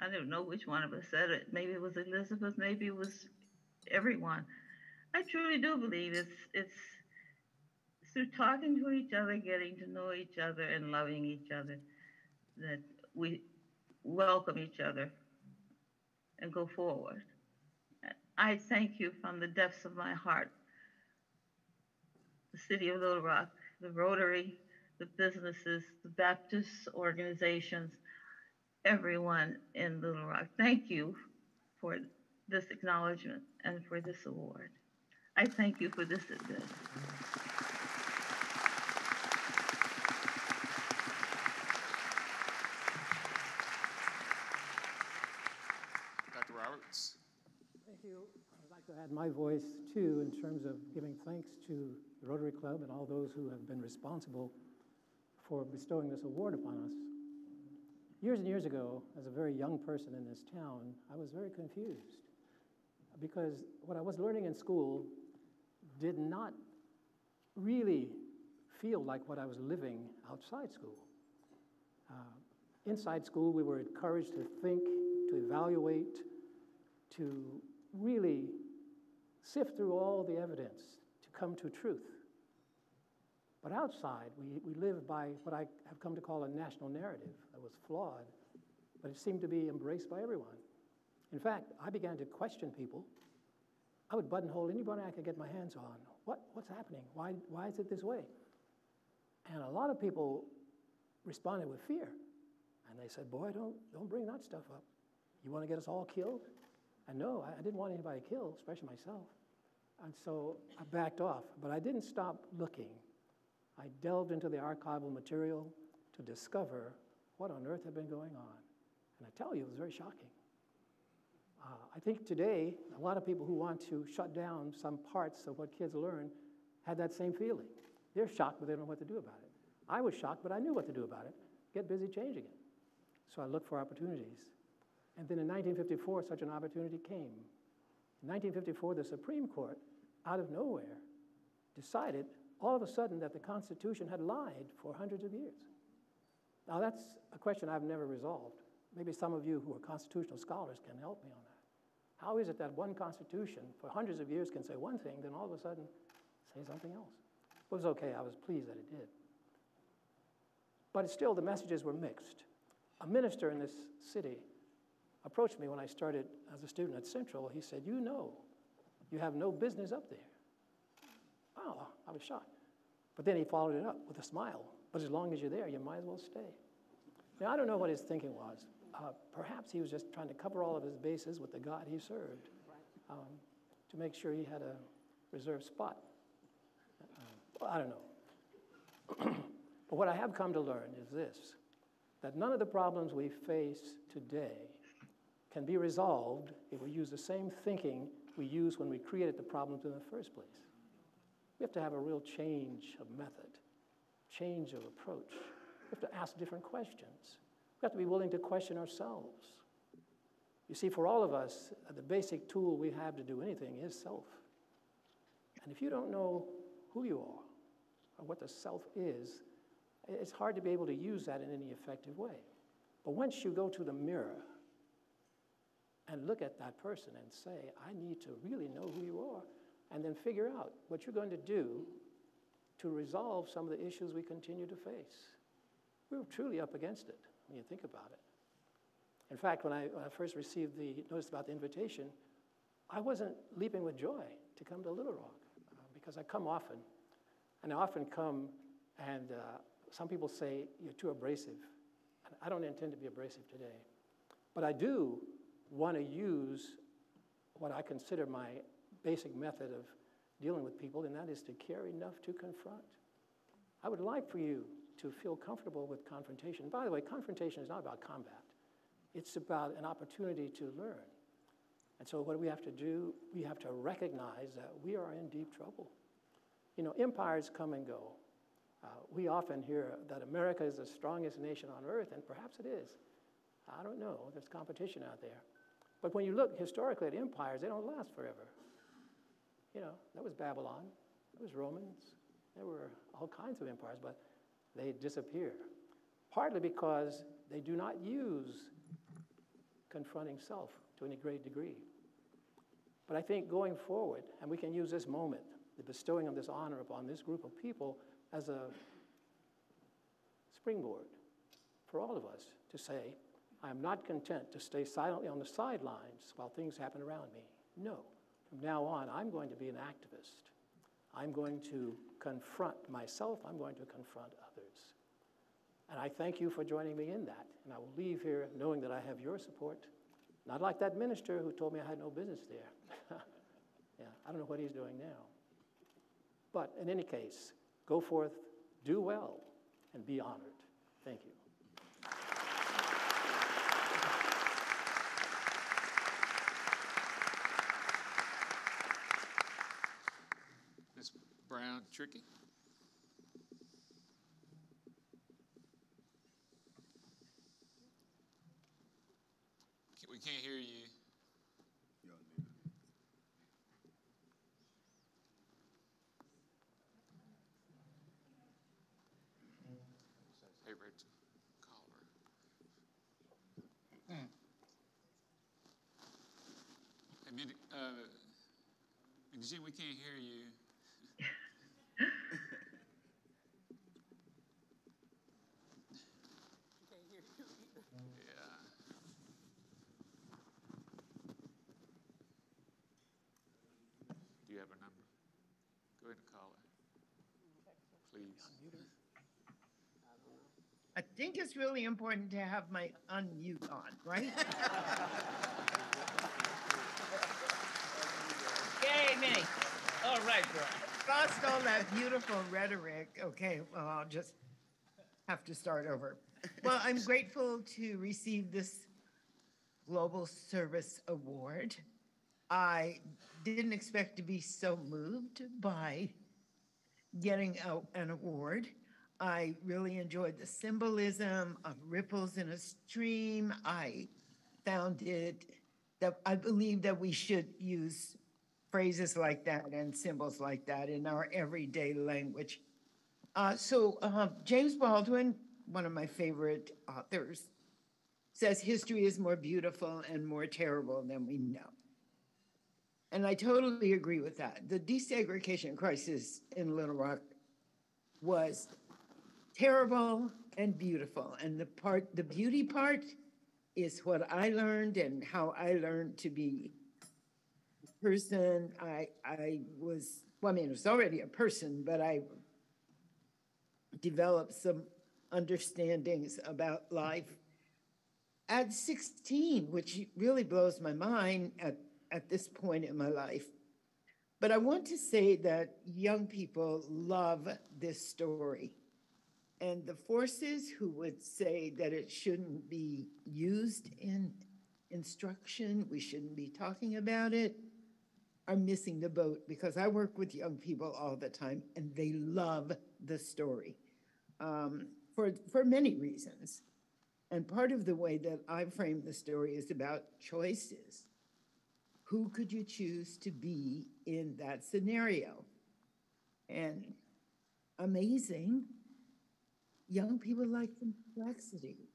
I don't know which one of us said it. Maybe it was Elizabeth, maybe it was everyone. I truly do believe it's through talking to each other, getting to know each other, and loving each other that we welcome each other and go forward. I thank you from the depths of my heart, the City of Little Rock, the Rotary, the businesses, the Baptist organizations, everyone in Little Rock. Thank you for this acknowledgement and for this award. I thank you for this event. Dr. Roberts. Thank you. I'd like to add my voice too in terms of giving thanks to the Rotary Club and all those who have been responsible for bestowing this award upon us. Years and years ago, as a very young person in this town, I was very confused because what I was learning in school did not really feel like what I was living outside school. Inside school, we were encouraged to think, to evaluate, to really sift through all the evidence to come to truth. But outside, we live by what I have come to call a national narrative that was flawed, but it seemed to be embraced by everyone. In fact, I began to question people. I would buttonhole anybody I could get my hands on. What's happening? Why is it this way? And a lot of people responded with fear. And they said, boy, don't bring that stuff up. You want to get us all killed? And no, I didn't want anybody killed, especially myself. And so I backed off, but I didn't stop looking. I delved into the archival material to discover what on earth had been going on. And I tell you, it was very shocking. I think today, a lot of people who want to shut down some parts of what kids learn had that same feeling. They're shocked, but they don't know what to do about it. I was shocked, but I knew what to do about it. Get busy changing it. So I looked for opportunities. And then in 1954, such an opportunity came. In 1954, the Supreme Court, out of nowhere, decided all of a sudden that the Constitution had lied for hundreds of years. Now, that's a question I've never resolved. Maybe some of you who are constitutional scholars can help me on that. How is it that one Constitution for hundreds of years can say one thing, then all of a sudden say something else? It was okay. I was pleased that it did. But still, the messages were mixed. A minister in this city approached me when I started as a student at Central. He said, you have no business up there. Oh, I was shocked. But then he followed it up with a smile. But as long as you're there, you might as well stay. Now, I don't know what his thinking was. Perhaps he was just trying to cover all of his bases with the God he served, to make sure he had a reserved spot. I don't know. But what I have come to learn is this, that none of the problems we face today can be resolved if we use the same thinking we used when we created the problems in the first place. We have to have a real change of method, change of approach. We have to ask different questions. We have to be willing to question ourselves. You see, for all of us, the basic tool we have to do anything is self. And if you don't know who you are or what the self is, it's hard to be able to use that in any effective way. But once you go to the mirror and look at that person and say, I need to really know who you are, and then figure out what you're going to do to resolve some of the issues we continue to face. We were truly up against it when you think about it. In fact, when I first received the notice about the invitation, I wasn't leaping with joy to come to Little Rock because I come often, and I often come and some people say you're too abrasive. And I don't intend to be abrasive today, but I do want to use what I consider my basic method of dealing with people, and that is to care enough to confront. I would like for you to feel comfortable with confrontation. By the way, confrontation is not about combat. It's about an opportunity to learn. And so what do we have to do? We have to recognize that we are in deep trouble. You know, empires come and go. We often hear that America is the strongest nation on earth, and perhaps it is. I don't know. There's competition out there. But when you look historically at empires, they don't last forever. You know, that was Babylon. It was Romans. There were all kinds of empires, but they disappear. Partly because they do not use confronting self to any great degree. But I think going forward, and we can use this moment, the bestowing of this honor upon this group of people, as a springboard for all of us to say, I am not content to stay silently on the sidelines while things happen around me. No, from now on, I'm going to be an activist. I'm going to confront myself. I'm going to confront others. And I thank you for joining me in that. And I will leave here knowing that I have your support. Not like that minister who told me I had no business there. Yeah, I don't know what he's doing now. But in any case, go forth, do well, and be honored. Thank you. Ms. Brown Trickey. We can't hear you. Hey, Rachel, call her. Hey, Mindy, we can't hear you. Do you have her number? Go ahead and call her, please. I think it's really important to have my unmute on, right? Yay, me. All right, bro. Lost all that beautiful rhetoric. Okay, well, I'll just have to start over. Well, I'm grateful to receive this Global Service Award. I didn't expect to be so moved by getting an award. I really enjoyed the symbolism of ripples in a stream. I found it that I believe that we should use phrases like that and symbols like that in our everyday language. James Baldwin, one of my favorite authors, says history is more beautiful and more terrible than we know. And I totally agree with that. The desegregation crisis in Little Rock was terrible and beautiful. And the beauty part is what I learned and how I learned to be a person. I was, well, I mean, it was already a person, but I developed some understandings about life at 16, which really blows my mind at this point in my life. But I want to say that young people love this story. And the forces who would say that it shouldn't be used in instruction, we shouldn't be talking about it, are missing the boat, because I work with young people all the time and they love the story for many reasons. And part of the way that I frame the story is about choices. Who could you choose to be in that scenario? And amazing, young people like complexity.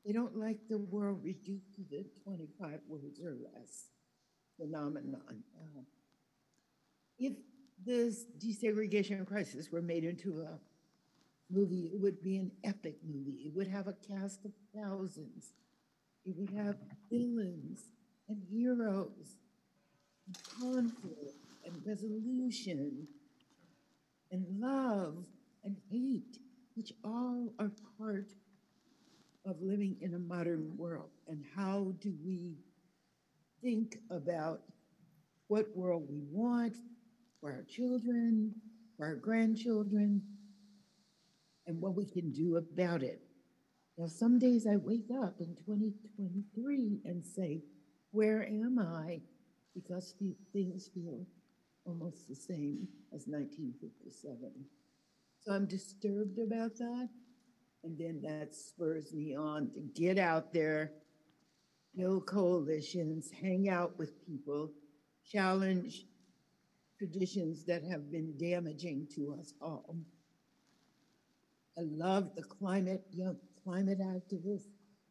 They don't like the world reduced to the 25 words or less phenomenon. If this desegregation crisis were made into a movie, it would be an epic movie. It would have a cast of thousands. It would have villains and heroes, and conflict and resolution, and love and hate, which all are part of living in a modern world. And how do we think about what world we want for our children, for our grandchildren, and what we can do about it? Now, some days I wake up in 2023 and say, where am I? Because things feel almost the same as 1957. So I'm disturbed about that. And then that spurs me on to get out there, build coalitions, hang out with people, challenge traditions that have been damaging to us all. I love the young climate activists.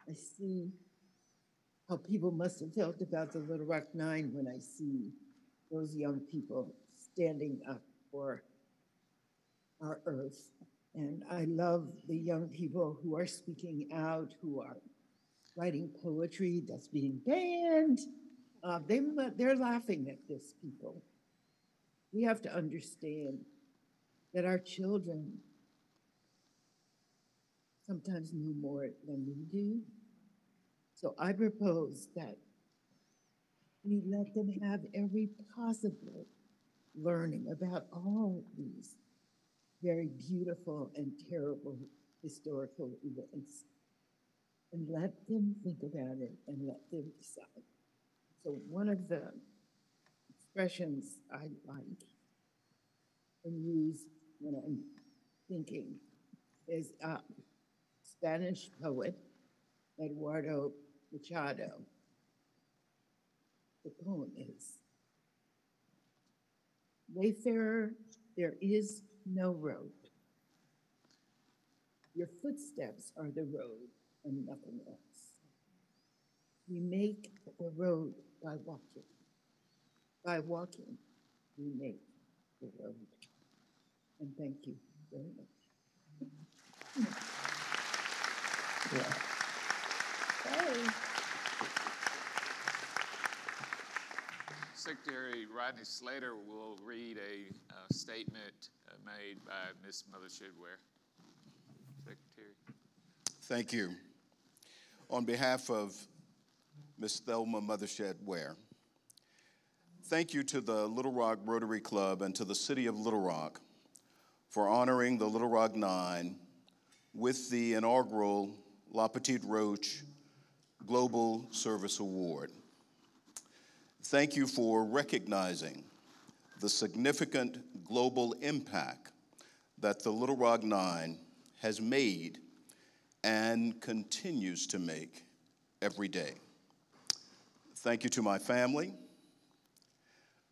I see how people must have felt about the Little Rock Nine when I see those young people standing up for our earth. And I love the young people who are speaking out, who are writing poetry that's being banned. They're laughing at this, people. We have to understand that our children sometimes know more than we do. So I propose that we let them have every possible learning about all these very beautiful and terrible historical events, and let them think about it and let them decide. So one of the expressions I like and use when I'm thinking is Spanish poet Eduardo Machado. The poem is, "Wayfarer, there is no road. Your footsteps are the road and nothing else. We make the road by walking. By walking, we make the road." And thank you very much. Yeah. Hey. Secretary Rodney Slater will read a statement made by Ms. Mothershed Ware. Secretary. Thank you. On behalf of Ms. Thelma Mothershed Ware, thank you to the Little Rock Rotary Club and to the City of Little Rock for honoring the Little Rock Nine with the inaugural La Petite Roche Global Service Award. Thank you for recognizing the significant global impact that the Little Rock Nine has made and continues to make every day. Thank you to my family.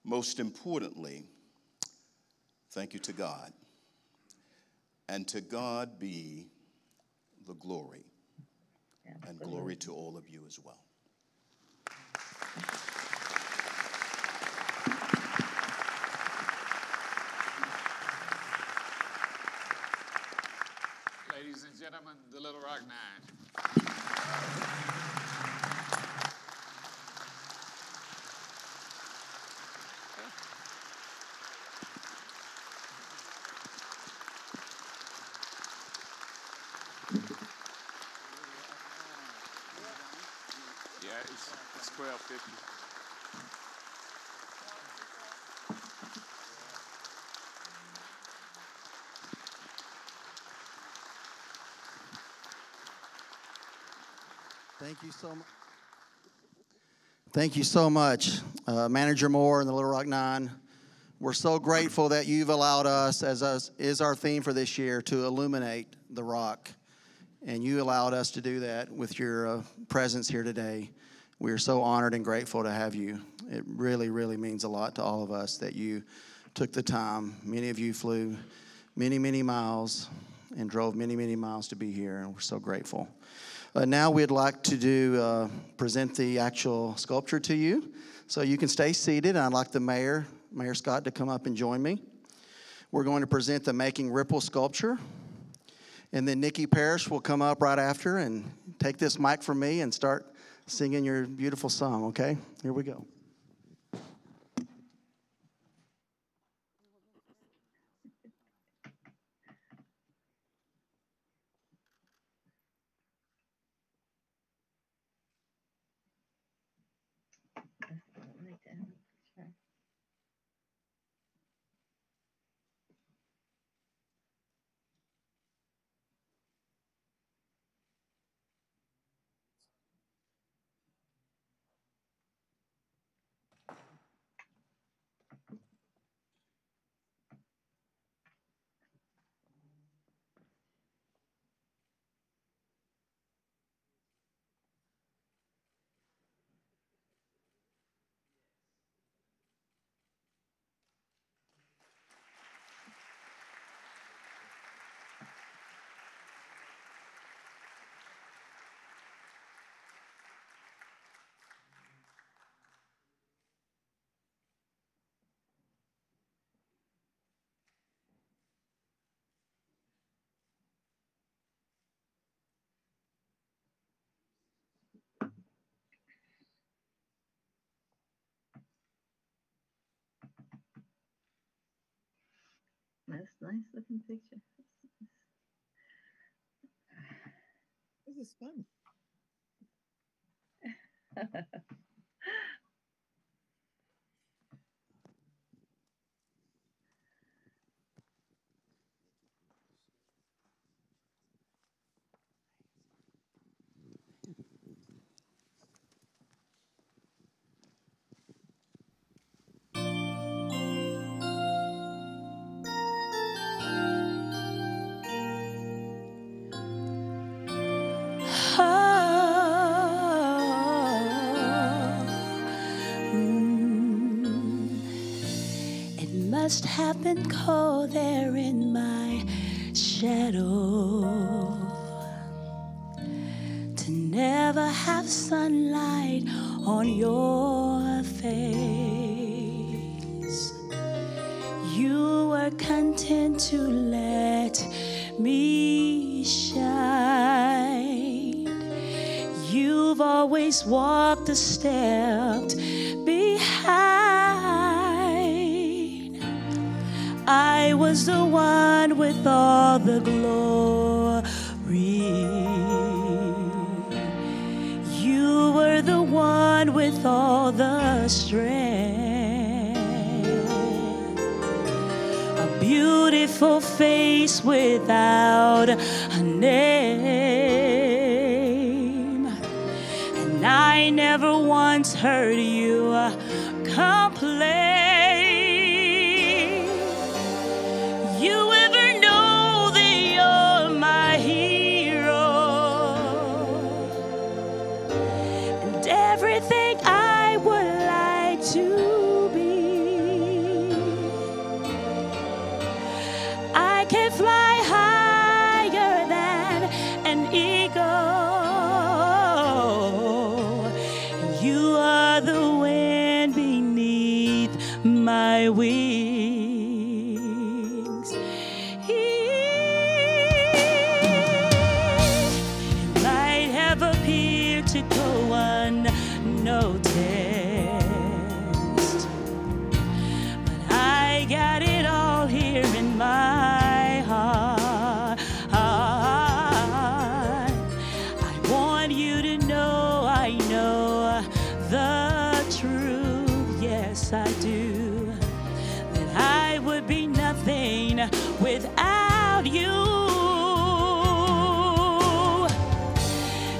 Most importantly, thank you to God. And to God be the glory. And glory to all of you as well. Ladies and gentlemen, the Little Rock Nine. Yeah, it's 1250. Thank you so much. Thank you so much, Manager Moore and the Little Rock Nine. We're so grateful that you've allowed us, as is our theme for this year, to illuminate the rock. And you allowed us to do that with your presence here today. We are so honored and grateful to have you. It really, really means a lot to all of us that you took the time. Many of you flew many, many miles and drove many, many miles to be here, and we're so grateful. Now we'd like to present the actual sculpture to you. So you can stay seated. I'd like the Mayor Scott, to come up and join me. We're going to present the Making Ripple sculpture. And then Nikki Parrish will come up right after and take this mic from me and start singing your beautiful song, okay? Here we go. That's a nice looking picture. This is fun. It must have been cold there in my shadow to never have sunlight on your face. You were content to let me shine. You've always walked a step behind. I was the one with all the glory. You were the one with all the strength. A beautiful face without a name. And I never once heard you complain. You ever know that you're my hero? And everything I would like to be. I can fly higher than an eagle. You are the wind beneath would be nothing without you.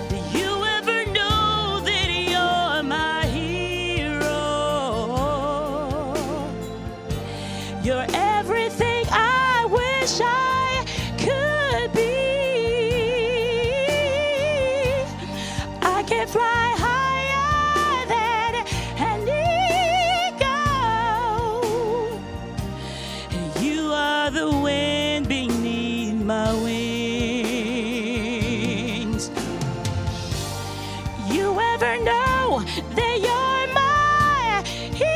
Do you ever know that you're my hero? You're everything I wish I could be. I can fly higher than an eagle. You are the wind beneath my wings. You ever know that you're my hero?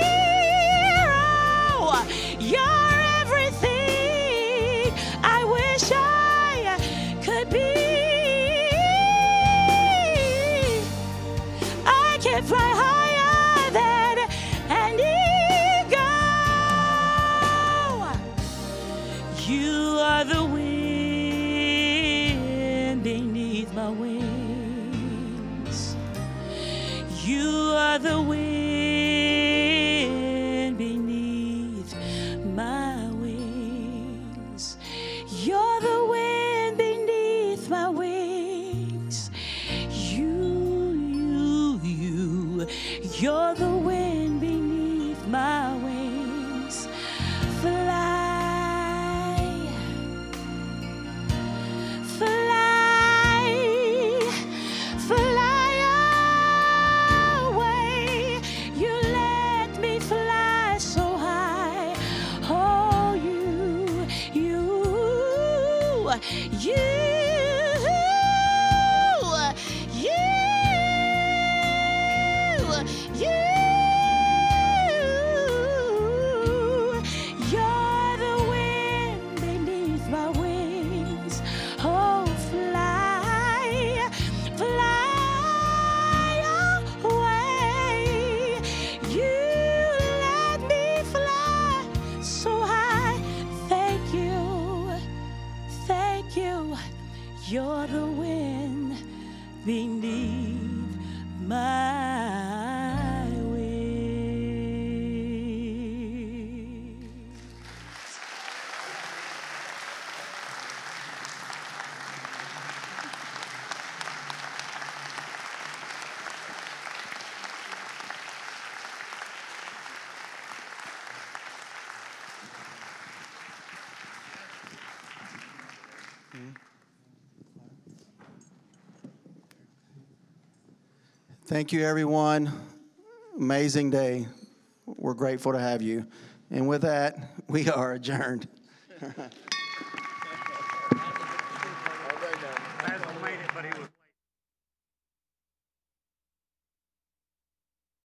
You're everything I wish I could be. I can fly higher than an eagle. You are the wind beneath my wings. You are the wind beneath my wings. You're the wind beneath my wings. You're the wind beneath my wings. Fly, fly, fly away. You let me fly so high. Oh, you're the wind beneath my wings. Oh, fly, fly away. You let me fly so high. Thank you, thank you. You're the wind beneath my wings. Thank you, everyone. Amazing day. We're grateful to have you. And with that, we are adjourned.